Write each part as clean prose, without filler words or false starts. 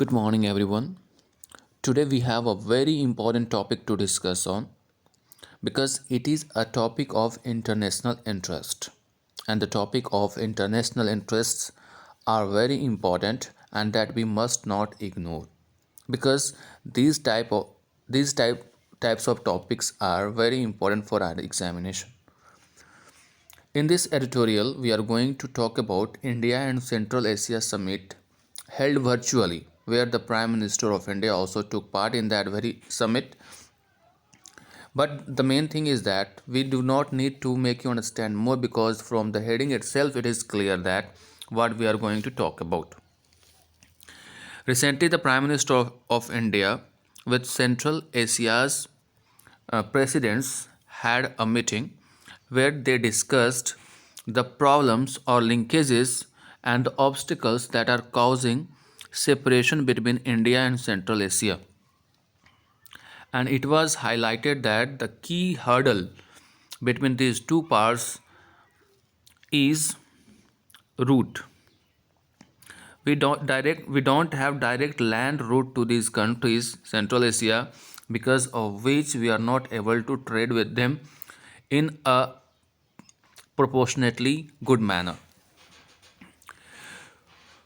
Good morning, everyone. Today we have a very important topic to discuss on because it is a topic of international interest. And the topic of international interests are very important and that we must not ignore because these type of these types of topics are very important for our examination. In this editorial, we are going to talk about India and Central Asia Summit held virtually, where the Prime Minister of India also took part in that very summit. But the main thing is that we do not need to make you understand more because from the heading itself, it is clear that what we are going to talk about. Recently, the Prime Minister of India with Central Asia's presidents had a meeting where they discussed the problems or linkages and the obstacles that are causing separation between India and Central Asia. And it was highlighted that the key hurdle between these two parts is route. We don't have direct land route to these countries Central Asia, because of which we are not able to trade with them in a proportionately good manner.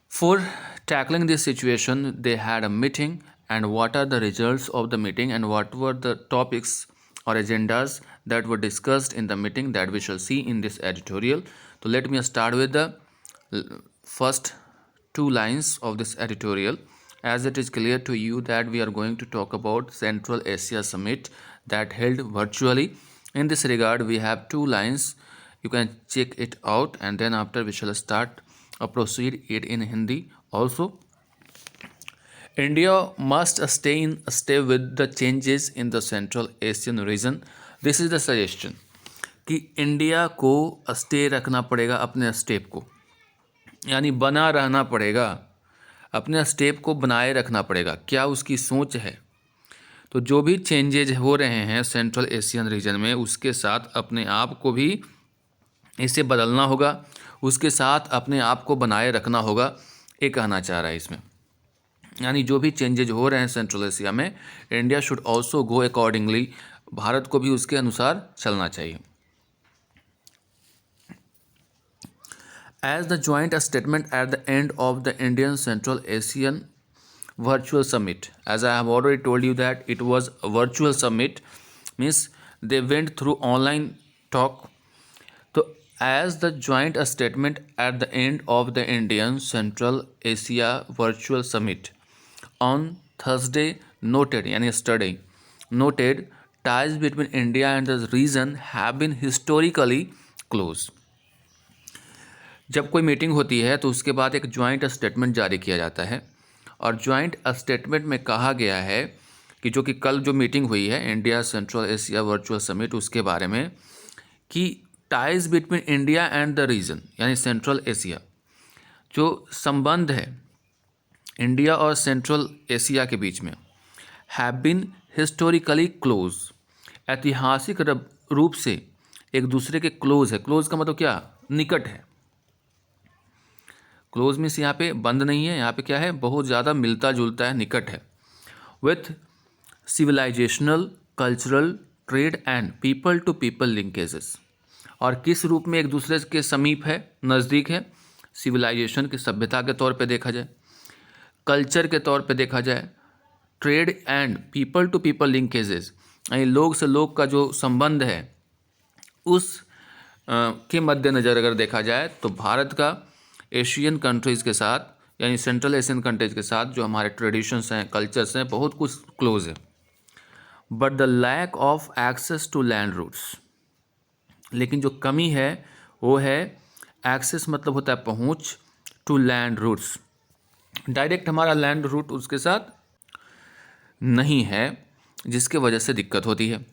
For tackling this situation, they had a meeting, and what are the results of the meeting and what were the topics or agendas that were discussed in the meeting, that we shall see in this editorial. So let me start with the first two lines of this editorial, as it is clear to you that we are going to talk about Central Asia Summit that held virtually. In this regard, we have two lines. You can check it out, and then after we shall start or proceed it in Hindi also. India must stay with the changes in the Central Asian region. This is the suggestion कि India को stay रखना पड़ेगा अपने step को, यानी बना रहना पड़ेगा, अपने स्टेप को बनाए रखना पड़ेगा। क्या उसकी सोच है? तो जो भी चेंजेज हो रहे हैं सेंट्रल एशियन रीजन में, उसके साथ अपने आप को भी इसे बदलना होगा, उसके साथ अपने आप को बनाए रखना होगा, ये कहना चाह रहा है इसमें। यानी जो भी चेंजेज हो रहे हैं सेंट्रल एशिया में, India should also go accordingly, Bharat को भी उसके अनुसार चलना चाहिए। As the joint statement at the end of the Indian Central Asian virtual summit, as I have already told you that it was a virtual summit, means they went through online talk. So as the joint statement at the end of the Indian Central Asia virtual summit on Thursday noted, yani yesterday, noted ties between India and the region have been historically close. जब कोई meeting होती है तो उसके बाद एक joint statement जारी किया जाता है, और ज्वाइंट स्टेटमेंट में कहा गया है कि जो कि कल जो मीटिंग हुई है India Central Asia virtual summit, उसके बारे में कि ties between India and the region, यानी सेंट्रल एशिया, जो संबंध है इंडिया और सेंट्रल एशिया के बीच में, हैव बीन हिस्टोरिकली क्लोज, ऐतिहासिक रूप से एक दूसरे के क्लोज है। क्लोज का मतलब क्या? निकट है। क्लोज मीन्स यहाँ पे बंद नहीं है, यहाँ पे क्या है? बहुत ज़्यादा मिलता जुलता है, निकट है। With civilisational, cultural, trade and people to people linkages. और किस रूप में एक दूसरे के समीप है, नज़दीक है? सिविलाइजेशन की सभ्यता के तौर पे देखा जाए, कल्चर के तौर पे देखा जाए, trade and people to people linkages, यानी लोग से लोग का जो संबंध है उस के मद्देनज़र अगर देखा जाए तो भारत का एशियन कंट्रीज़ के साथ, यानी सेंट्रल एशियन कंट्रीज़ के साथ जो हमारे ट्रेडिशंस हैं, कल्चर्स हैं, बहुत कुछ क्लोज है। But the lack of access to land routes, लेकिन जो कमी है वो है एक्सेस, मतलब होता है पहुंच, टू लैंड रूट्स, डायरेक्ट हमारा लैंड रूट उसके साथ नहीं है, जिसके वजह से दिक्कत होती है।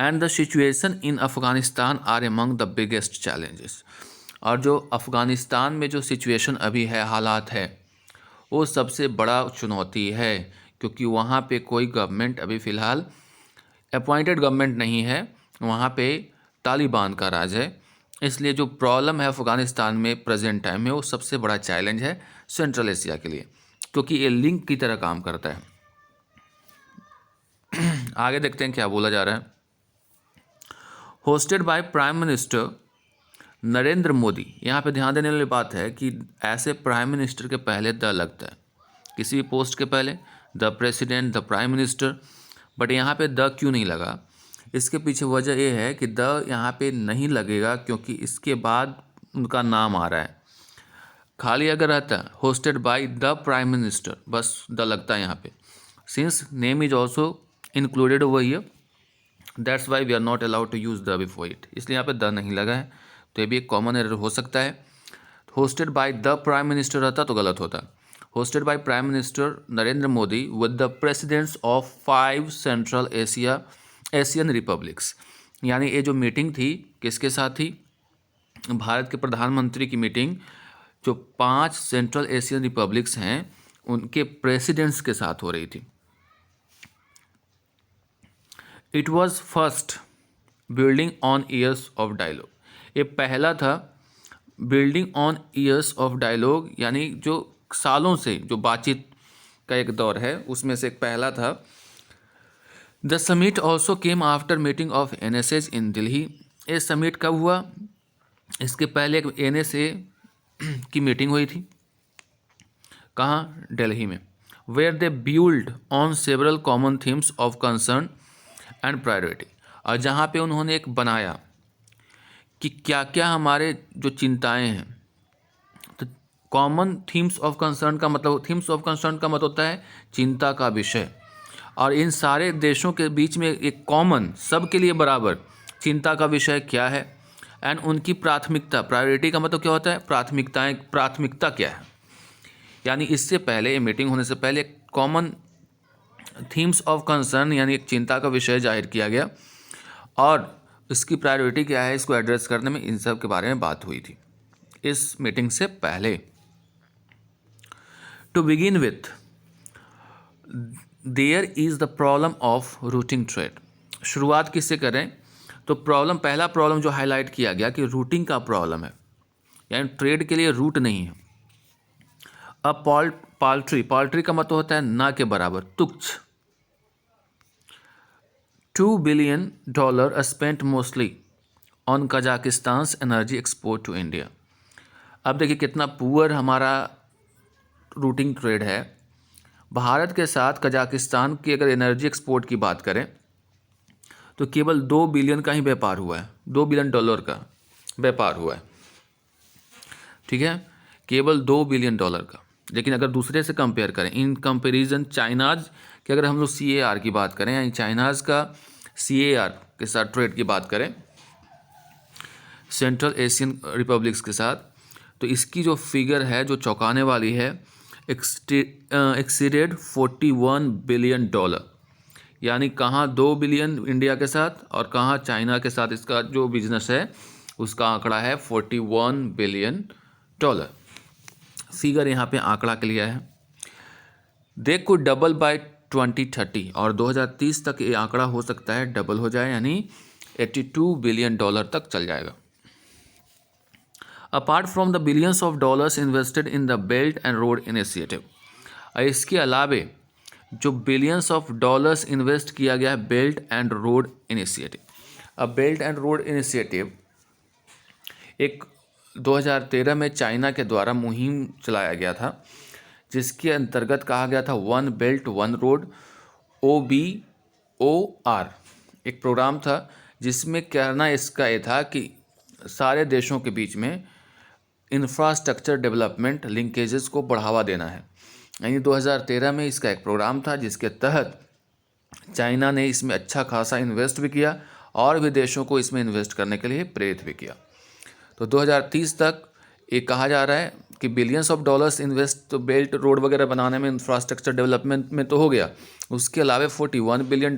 And the situation in Afghanistan are among the biggest challenges. और जो अफ़गानिस्तान में जो सिचुएशन अभी है, हालात है, वो सबसे बड़ा चुनौती है, क्योंकि वहाँ पे कोई गवर्नमेंट अभी फ़िलहाल अपॉइंटेड गवर्नमेंट नहीं है, वहाँ पे तालिबान का राज है। इसलिए जो प्रॉब्लम है अफ़गानिस्तान में प्रेजेंट टाइम में, वो सबसे बड़ा चैलेंज है सेंट्रल एशिया के लिए। क्योंकि ये लिंक की तरह काम करता है। आगे देखते हैं क्या बोला जा रहा है। Hosted by prime minister Narendra Modi. यहाँ पे ध्यान देने वाली बात है कि ऐसे प्राइम मिनिस्टर के पहले द लगता है, किसी भी पोस्ट के पहले the president, the prime minister, but यहाँ पे द क्यों नहीं लगा? इसके पीछे वजह यह है कि द यहाँ पे नहीं लगेगा क्योंकि इसके बाद उनका नाम आ रहा है। खाली अगर रहता hosted by the prime minister, बस द लगता है यहाँ पे। Since name is also included over here, that's why we are not allowed to use the before it, इसलिए यहाँ पे द नहीं लगा है। तो ये भी एक कॉमन एरर हो सकता है। Hosted by the prime minister रहता तो गलत होता। Hosted by prime minister Narendra Modi with the presidents of 5 Central Asian republics. यानी ये जो मीटिंग थी किसके साथ थी? भारत के प्रधानमंत्री की मीटिंग जो 5 सेंट्रल एशियन रिपब्लिक्स हैं उनके प्रेसिडेंट्स के साथ हो रही थी। It was first building on years of dialogue. ये पहला था building on years of dialogue, यानी जो सालों से जो बातचीत का एक दौर है उसमें से एक पहला था। The summit also came after meeting of NSA इन दिल्ली। ये समिट कब हुआ? इसके पहले एक NSA की मीटिंग हुई थी। कहाँ? दिल्ली में। Where they build on several common themes of concern and priority. और जहाँ पे उन्होंने एक बनाया कि क्या क्या हमारे जो चिंताएं हैं। तो कॉमन थीम्स ऑफ कंसर्न का मतलब, थीम्स ऑफ कंसर्न का मतलब होता है चिंता का विषय, और इन सारे देशों के बीच में एक कॉमन, सबके लिए बराबर चिंता का विषय क्या है, एंड उनकी प्राथमिकता। प्रायोरिटी का मतलब क्या होता है? प्राथमिकताएं, प्राथमिकता क्या है। यानी इससे पहले, ये मीटिंग होने से पहले एक कॉमन थीम्स ऑफ कंसर्न यानी एक चिंता का विषय जाहिर किया गया, और इसकी प्रायोरिटी क्या है इसको एड्रेस करने में, इन सब के बारे में बात हुई थी इस मीटिंग से पहले। To begin with, there is the problem of routing trade. शुरुआत किससे करें? तो प्रॉब्लम, पहला प्रॉब्लम जो हाईलाइट किया गया कि रूटिंग का प्रॉब्लम है, यानी ट्रेड के लिए रूट नहीं है। अब पाल्ट्री का मतलब होता है ना के बराबर, तुच्छ। $2 billion spent mostly on Kazakhstan energy export to India. अब देखिए कितना पुअर हमारा रूटिंग ट्रेड है। भारत के साथ कजाकिस्तान की अगर एनर्जी एक्सपोर्ट की बात करें तो केवल 2 बिलियन का ही व्यापार हुआ है, $2 बिलियन का व्यापार हुआ है, ठीक है, केवल $2 बिलियन का। लेकिन अगर दूसरे से कंपेयर करें, इन कंपेरिजन चाइनाज कि अगर हम लोग CAR की बात करें, यानी चाइनाज का CAR के साथ ट्रेड की बात करें सेंट्रल एशियन रिपब्लिक्स के साथ, तो इसकी जो फिगर है जो चौंकाने वाली है, एक्सीडेड $41 बिलियन। यानी कहाँ 2 बिलियन इंडिया के साथ और कहाँ चाइना के साथ इसका जो बिजनेस है उसका आंकड़ा है $41 बिलियन। फिगर यहाँ पे आंकड़ा के लिए है। दे कुड डबल बाय 2030, और 2030 तक ये आंकड़ा हो सकता है डबल हो जाए, यानी $82 बिलियन तक चल जाएगा। Apart from the billions of dollars invested in the belt and road initiative, इसके अलावे जो बिलियंस ऑफ डॉलर्स इन्वेस्ट किया गया है बेल्ट एंड रोड इनिशिएटिव। अब बेल्ट एंड रोड इनिशिएटिव एक 2013 में चाइना के द्वारा मुहिम चलाया गया था, जिसके अंतर्गत कहा गया था one belt one road, OBOR एक प्रोग्राम था, जिसमें कहना इसका ये था कि सारे देशों के बीच में इंफ्रास्ट्रक्चर डेवलपमेंट लिंकेजेस को बढ़ावा देना है। यानी 2013 में इसका एक प्रोग्राम था जिसके तहत चाइना ने इसमें अच्छा खासा इन्वेस्ट भी किया और विदेशों को इसमें इन्वेस्ट करने के लिए प्रेरित भी किया। तो 2030 तक ये कहा जा रहा है कि बिलियंस ऑफ डॉलर्स इन्वेस्ट तो बेल्ट रोड वगैरह बनाने में, इंफ्रास्ट्रक्चर डेवलपमेंट में तो हो गया, उसके अलावा $41 बिलियन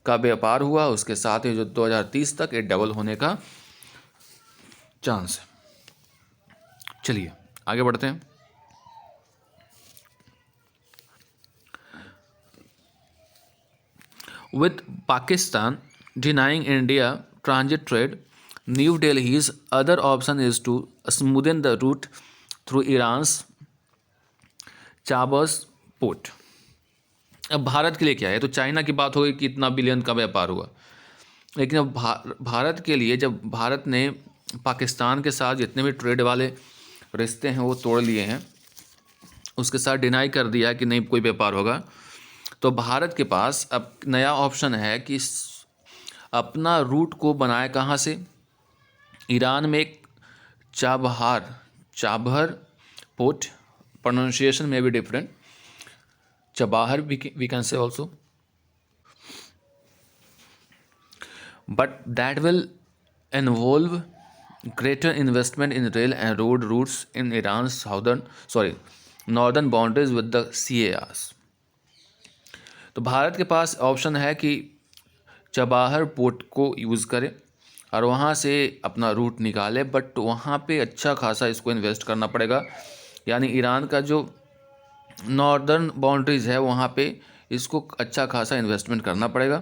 का व्यापार हुआ। उसके साथ ही जो 2030 तक ये डबल होने का चांस है। चलिए आगे बढ़ते हैं। With Pakistan denying India transit trade, New Delhi's other option is to smoothen the route through Iran's Chabahar's port. अब भारत के लिए क्या है, तो चाइना की बात हो गई कि इतना बिलियन का व्यापार हुआ, लेकिन अब भारत के लिए जब भारत ने पाकिस्तान के साथ जितने भी ट्रेड वाले रिश्ते हैं वो तोड़ लिए हैं, उसके साथ डिनाई कर दिया कि नहीं कोई व्यापार होगा, तो भारत के पास अब नया ऑप्शन है कि अपना रूट को बनाए कहाँ से। ईरान में एक चाबहर पोर्ट, प्रोनाउंसिएशन में भी different, Chabahar we can say also, but that will involve greater investment in rail and road routes in Iran's northern boundaries with the CARs। तो भारत के पास ऑप्शन है कि चाबहार पोर्ट को यूज़ करें और वहाँ से अपना रूट निकाले, बट वहाँ पे अच्छा खासा इसको इन्वेस्ट करना पड़ेगा, यानी ईरान का जो नॉर्दर्न बाउंड्रीज़ है वहाँ पे इसको अच्छा खासा इन्वेस्टमेंट करना पड़ेगा।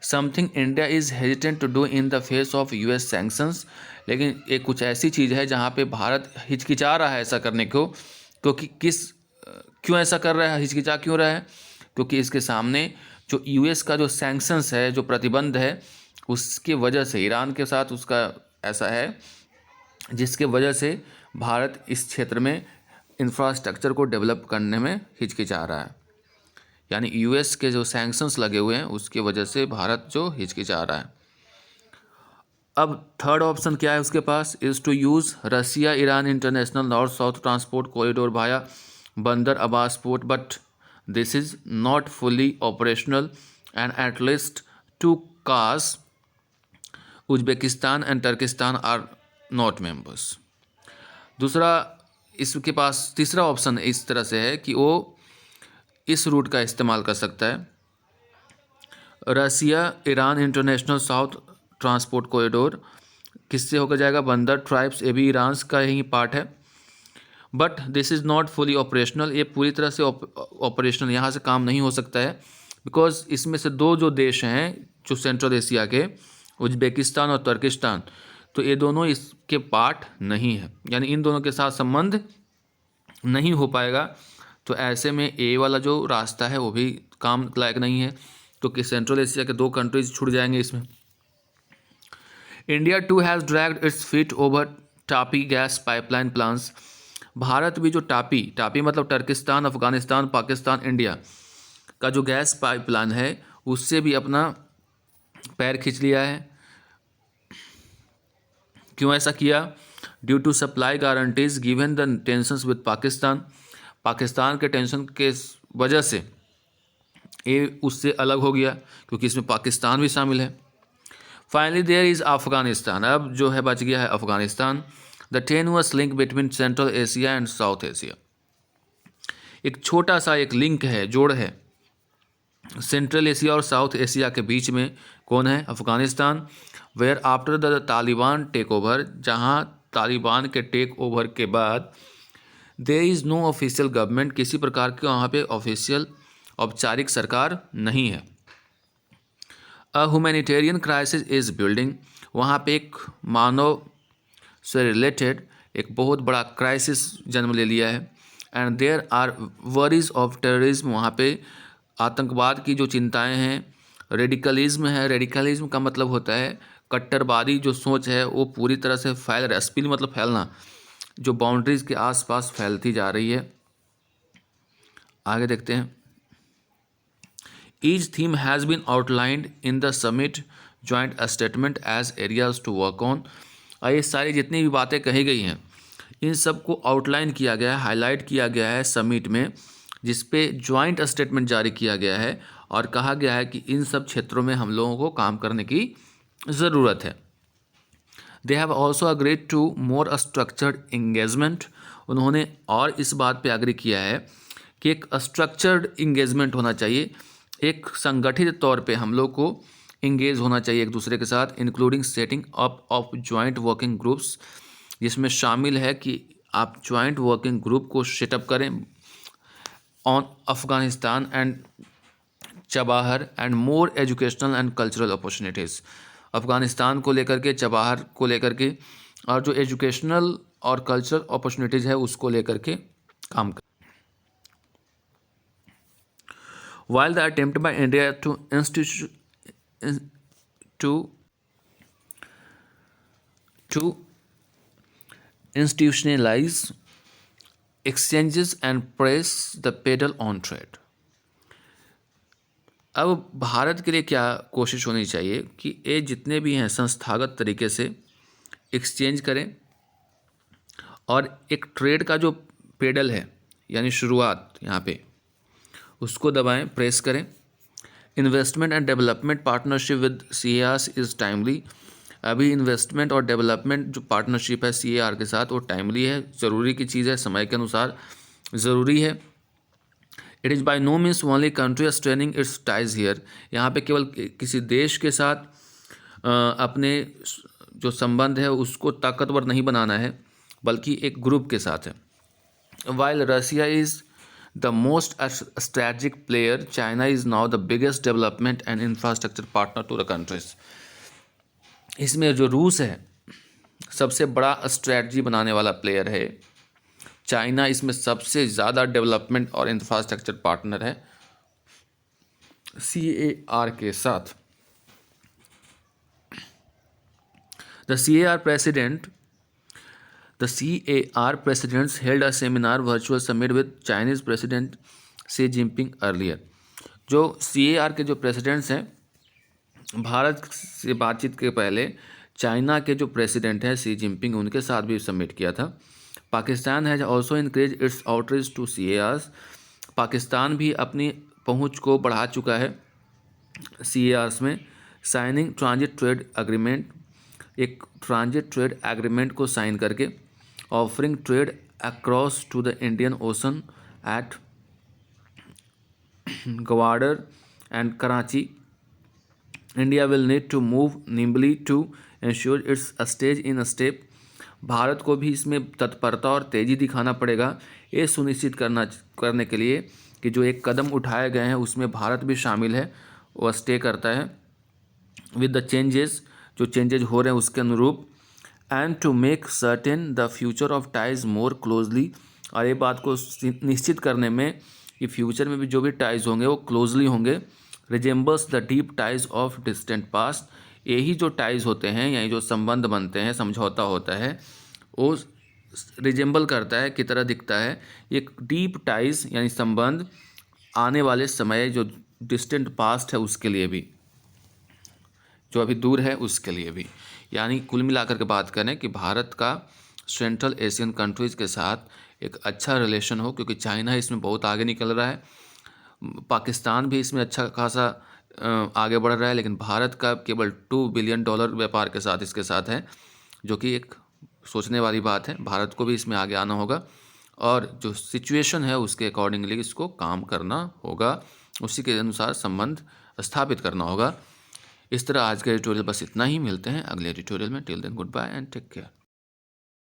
Something India is hesitant to do in the face of US sanctions, लेकिन एक कुछ ऐसी चीज़ है जहाँ पे भारत हिचकिचा रहा है ऐसा करने को, क्योंकि क्यों ऐसा कर रहा है, हिचकिचा क्यों रहा है, क्योंकि इसके सामने जो US का जो सैंक्शंस है, जो प्रतिबंध है, उसके वजह से ईरान के साथ उसका ऐसा है जिसके वजह से भारत इस क्षेत्र में इंफ्रास्ट्रक्चर को डेवलप करने में हिचकिचा रहा है, यानी US के जो सैंक्शंस लगे हुए हैं उसकी वजह से भारत जो हिचकिचा रहा है। अब थर्ड ऑप्शन क्या है उसके पास, is to use Russia Iran international north south transport corridor भाया Bandar Abbas port, but this is not fully operational and at least 2 cars Uzbekistan and Turkistan are not members. दूसरा इसके पास तीसरा option इस तरह से है कि वो इस रूट का इस्तेमाल कर सकता है, Russia Iran international south transport corridor किससे होकर जाएगा, बंदर ट्राइब्स, ये भी ईरान का ही पार्ट है, but this is not fully operational, ये पूरी तरह से ऑपरेशनल यहाँ से काम नहीं हो सकता है, बिकॉज इसमें से 2 जो देश हैं जो सेंट्रल एशिया के, उज्बेकिस्तान और तुर्किस्तान, तो ये दोनों इसके पार्ट नहीं है, यानी इन दोनों के साथ संबंध नहीं हो पाएगा। तो ऐसे में ए वाला जो रास्ता है वो भी काम लायक नहीं है, क्योंकि सेंट्रल एशिया के 2 कंट्रीज छूट जाएंगे इसमें। India too has dragged its feet over TAPI gas pipeline plans. Bharat भी जो टापी मतलब टर्किस्तान, अफगानिस्तान, पाकिस्तान, इंडिया का जो गैस पाइपलाइन है उससे भी अपना पैर खींच लिया है। क्यों ऐसा किया, due to supply guarantees given the tensions with Pakistan के टेंशन के वजह से ये उससे अलग हो गया, क्योंकि इसमें पाकिस्तान भी शामिल है। फाइनली देयर इज़ अफगानिस्तान, अब जो है बच गया है Afghanistan, the tenuous link between Central Asia and South Asia. एक छोटा सा एक लिंक है, जोड़ है सेंट्रल एशिया और साउथ एशिया के बीच में, कौन है, Afghanistan. Where after the Taliban takeover, जहाँ तालिबान के टेक ओवर के बाद there is no official government, किसी प्रकार की वहाँ पे ऑफिशियल औपचारिक सरकार नहीं है। अ ह्यूमैनिटेरियन क्राइसिस इज़ बिल्डिंग, वहाँ पे एक मानव से रिलेटेड एक बहुत बड़ा क्राइसिस जन्म ले लिया है। And there are worries of terrorism, वहाँ पे आतंकवाद की जो चिंताएं हैं, रेडिकलिज्म है, रेडिकलिज्म का मतलब होता है कट्टरवादी जो सोच है वो पूरी तरह से फैल रहा है, स्पिल मतलब फैलना, जो बाउंड्रीज़ के आसपास फैलती जा रही है। आगे देखते हैं, each theme has been outlined in the summit joint statement as areas to work on. और ये सारी जितनी भी बातें कही गई हैं इन सब को आउटलाइन किया गया है, हाईलाइट किया गया है समिट में, जिस पे जॉइंट स्टेटमेंट जारी किया गया है और कहा गया है कि इन सब क्षेत्रों में हम लोगों को काम करने की ज़रूरत है। They have also agreed to more structured engagement, उन्होंने और इस बात पे एग्री किया है कि एक स्ट्रक्चर्ड इंगेजमेंट होना चाहिए, एक संगठित तौर पे हम लोग को इंगेज होना चाहिए एक दूसरे के साथ, including setting up of joint working groups, जिसमें शामिल है कि आप जॉइंट वर्किंग ग्रुप को सेटअप करें on Afghanistan and Chabahar and more educational and cultural opportunities, Afghanistan को लेकर के, चाबहार को लेकर के, और जो एजुकेशनल और कल्चरल अपॉर्चुनिटीज़ है उसको लेकर के काम कर। While the attempt by India to institutionalize exchanges and press the pedal on trade. अब भारत के लिए क्या कोशिश होनी चाहिए कि ये जितने भी हैं संस्थागत तरीके से एक्सचेंज करें और एक ट्रेड का जो पेडल है यानी शुरुआत यहाँ पे उसको दबाएं, प्रेस करें. Investment and development partnership with CARs is timely. अभी इन्वेस्टमेंट और डेवलपमेंट जो पार्टनरशिप है CAR के साथ वो टाइमली है, ज़रूरी की चीज़ है, समय के अनुसार ज़रूरी है. It is by no means only country straining its ties here. यहाँ पे केवल किसी देश के साथ अपने जो संबंध है उसको ताकतवर नहीं बनाना है, बल्कि एक ग्रुप के साथ है. While Russia is the most strategic player, China is now the biggest development and infrastructure partner to the countries. इसमें जो रूस है सबसे बड़ा स्ट्रैटेजी बनाने वाला प्लेयर है. चाइना इसमें सबसे ज़्यादा डेवलपमेंट और इंफ्रास्ट्रक्चर पार्टनर है CAR के साथ. The CAR presidents held a seminar virtual summit with Chinese President Xi Jinping earlier. जो CAR के जो प्रेसिडेंट्स हैं भारत से बातचीत के पहले चाइना के जो प्रेसिडेंट हैं शी जिनपिंग उनके साथ भी सबमिट किया था. Pakistan has also increase its outreach to CARs. Pakistan भी अपनी पहुंच को बढ़ा चुका है CARs में. साइनिंग ट्रांजिट ट्रेड एग्रीमेंट, एक ट्रांजिट ट्रेड एग्रीमेंट को साइन करके. Offering trade across to the Indian Ocean at Gwadar and Karachi. India will need to move nimbly to ensure its stage in step. Bharat को भी इसमें तत्परता और तेज़ी दिखाना पड़ेगा ये सुनिश्चित करने के लिए कि जो एक कदम उठाए गए हैं उसमें भारत भी शामिल है, वो स्टे करता है विद द चेंजेस, जो चेंजेज हो रहे हैं उसके अनुरूप. And to make certain the future of ties more closely. और ये बात को निश्चित करने में कि फ्यूचर में भी जो भी टाइज होंगे वो क्लोजली होंगे. Resembles the deep ties of distant past. यही जो टाइज होते हैं यानी जो संबंध बनते हैं, समझौता होता है, वो रिजेंबल करता है, की तरह दिखता है एक डीप टाइज यानी संबंध आने वाले समय जो डिस्टेंट पास्ट है उसके लिए भी, जो अभी दूर है उसके लिए भी. यानी कुल मिलाकर के बात करें कि भारत का सेंट्रल एशियन कंट्रीज़ के साथ एक अच्छा रिलेशन हो, क्योंकि चाइना इसमें बहुत आगे निकल रहा है, पाकिस्तान भी इसमें अच्छा खासा आगे बढ़ रहा है, लेकिन भारत का केवल $2 बिलियन व्यापार के साथ इसके साथ है, जो कि एक सोचने वाली बात है. भारत को भी इसमें आगे आना होगा और जो सिचुएशन है उसके अकॉर्डिंगली इसको काम करना होगा, उसी के अनुसार संबंध स्थापित करना होगा. इस तरह आज का एडिटोरियल बस इतना ही. मिलते हैं अगले एडिटोरियल में. Till then goodbye and take care.